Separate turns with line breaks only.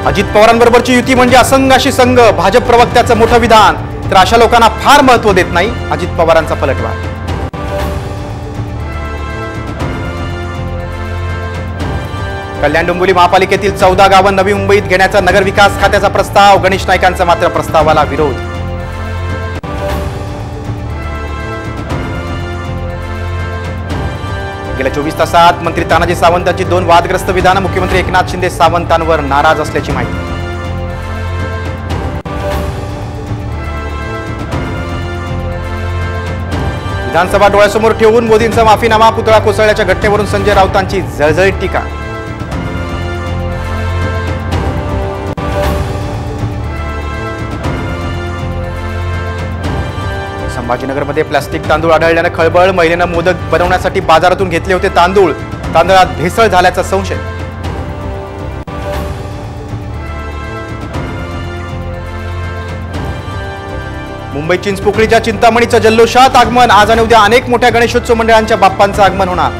अजित पवारांबरोबरची युती म्हणजे असंघाशी संघ, भाजप प्रवक्त्याचं मोठं विधान. तर अशा लोकांना फार महत्त्व देत नाही अजित पवारांचा पलटवार. कल्याण डोंबिवली महापालिकेतील 14 गावं नवी मुंबईत घेण्याचा नगर विकास खात्याचा प्रस्ताव. गणेश नाईकांचा मात्र प्रस्तावाला विरोध. गेल्या 24 तासात मंत्री तानाजी सावंतांची 2 वादग्रस्त विधानं. मुख्यमंत्री एकनाथ शिंदे सावंतांवर नाराज असल्याची माहिती. विधानसभा डोळ्यासमोर ठेवून मोदींचा माफीनामा. पुतळा कोसळल्याच्या घटनेवरून संजय राऊतांची जळजळीत टीका. संभाजीनगरमध्ये प्लास्टिक तांदूळ आढळल्यानं खळबळ. महिलेनं मोदक बनवण्यासाठी बाजारातून घेतले होते तांदूळ. तांदळात भेसळ झाल्याचा संशय. मुंबई चिंचपोकळीच्या चिंतामणीचं जल्लोषात आगमन. आज आणि उद्या अनेक मोठ्या गणेशोत्सव मंडळांच्या बाप्पांचं आगमन होणार.